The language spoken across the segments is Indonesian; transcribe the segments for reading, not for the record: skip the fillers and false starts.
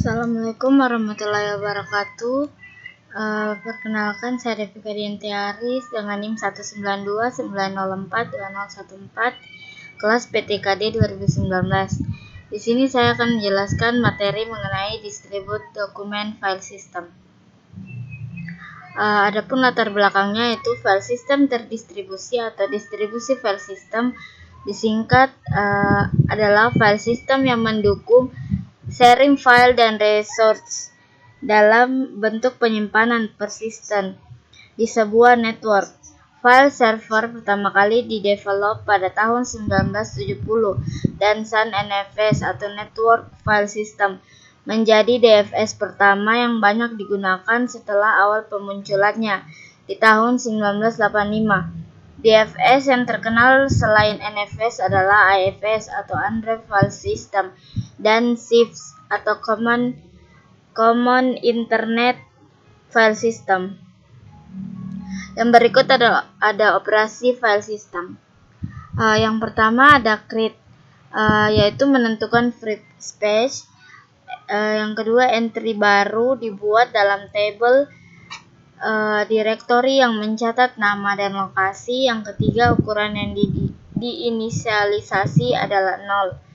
Assalamualaikum warahmatullahi wabarakatuh. Perkenalkan, saya Devika Diantiaris dengan NIM 192904214 kelas PTKD 2019. Di sini saya akan menjelaskan materi mengenai distribute dokumen file system. Adapun latar belakangnya yaitu file system terdistribusi atau distribusi file system disingkat adalah file system yang mendukung sharing file dan resource dalam bentuk penyimpanan persisten di sebuah network. File server pertama kali didevelop pada tahun 1970 dan Sun NFS atau Network File System menjadi DFS pertama yang banyak digunakan setelah awal pemunculannya di tahun 1985. DFS yang terkenal selain NFS adalah IFS atau Unwrapped File System dan CIFS atau Common Internet File System. Yang berikut ada operasi file system. Yang pertama ada create, yaitu menentukan free space. Yang kedua entry baru dibuat dalam table directory yang mencatat nama dan lokasi. Yang ketiga ukuran yang diinisialisasi adalah 0.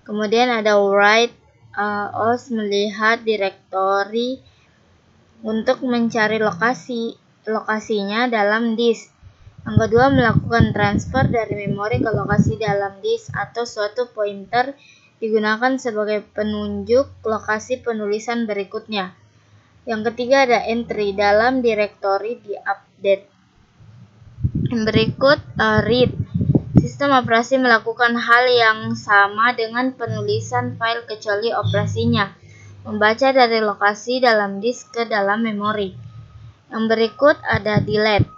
Kemudian ada write, os melihat directory untuk mencari lokasinya dalam disk. Yang kedua melakukan transfer dari memori ke lokasi dalam disk atau suatu pointer digunakan sebagai penunjuk lokasi penulisan berikutnya. Yang ketiga ada entry dalam directory di-update. Yang berikut read. Sistem operasi melakukan hal yang sama dengan penulisan file kecuali operasinya membaca dari lokasi dalam disk ke dalam memori. Yang berikut ada delete.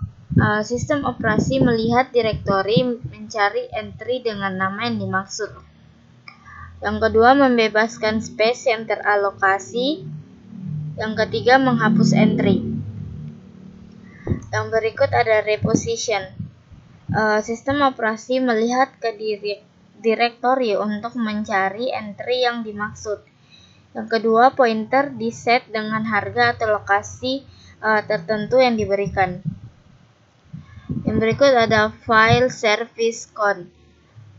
Sistem operasi melihat directory mencari entry dengan nama yang dimaksud. Yang kedua membebaskan space yang teralokasi. Yang ketiga menghapus entry. Yang berikut ada reposition. Sistem operasi melihat ke directory untuk mencari entry yang dimaksud. Yang kedua pointer di-set dengan harga atau lokasi tertentu yang diberikan. Yang berikut ada file service count.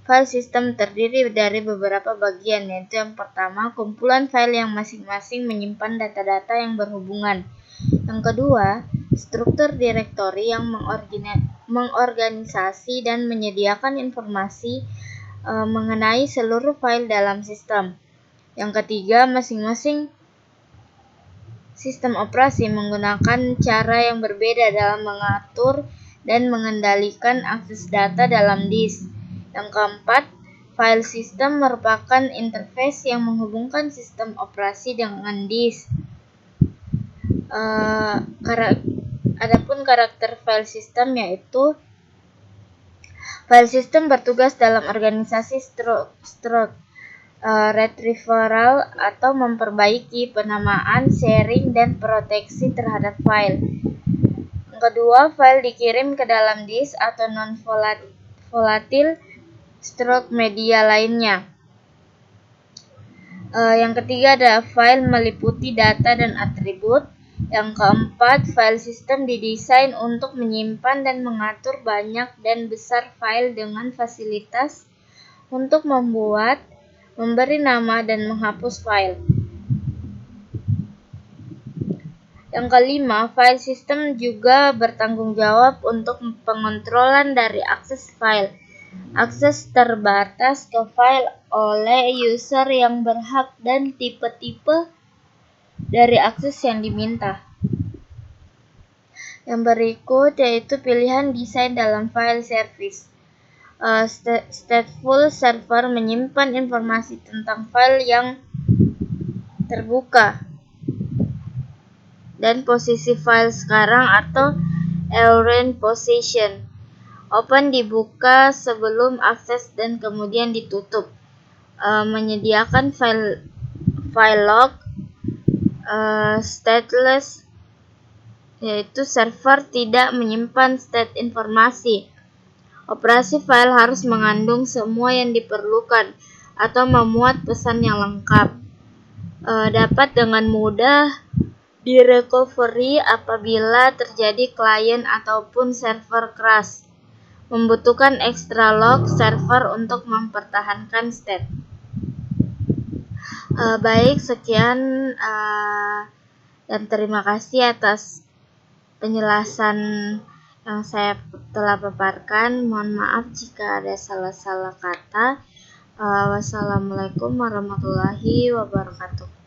File system terdiri dari beberapa bagian, yaitu yang pertama kumpulan file yang masing-masing menyimpan data-data yang berhubungan. Yang kedua, struktur directory yang mengorganisasi dan menyediakan informasi mengenai seluruh file dalam sistem. Yang ketiga, masing-masing sistem operasi menggunakan cara yang berbeda dalam mengatur dan mengendalikan akses data dalam disk. Yang keempat, file system merupakan interface yang menghubungkan sistem operasi dengan disk. Adapun karakter file system yaitu file system bertugas dalam organisasi retrieval atau memperbaiki penamaan, sharing, dan proteksi terhadap file. Yang kedua, file dikirim ke dalam disk atau non-volatile media lainnya. Yang ketiga ada file meliputi data dan atribut. Yang keempat, file system didesain untuk menyimpan dan mengatur banyak dan besar file dengan fasilitas untuk membuat, memberi nama, dan menghapus file. Yang kelima, file system juga bertanggung jawab untuk pengontrolan dari akses file. Akses terbatas ke file oleh user yang berhak dan tipe-tipe dari akses yang diminta. Yang berikut yaitu pilihan desain dalam file service. Stateful server menyimpan informasi tentang file yang terbuka dan posisi file sekarang atau current position. Open dibuka sebelum akses dan kemudian ditutup. Menyediakan file log. Stateless yaitu server tidak menyimpan state informasi. Operasi file harus mengandung semua yang diperlukan atau memuat pesan yang lengkap. dapat dengan mudah direcovery apabila terjadi client ataupun server crash, membutuhkan extra log server untuk mempertahankan state. Baik, sekian dan terima kasih atas penjelasan yang saya telah paparkan. Mohon maaf jika ada salah-salah kata. Wassalamualaikum warahmatullahi wabarakatuh.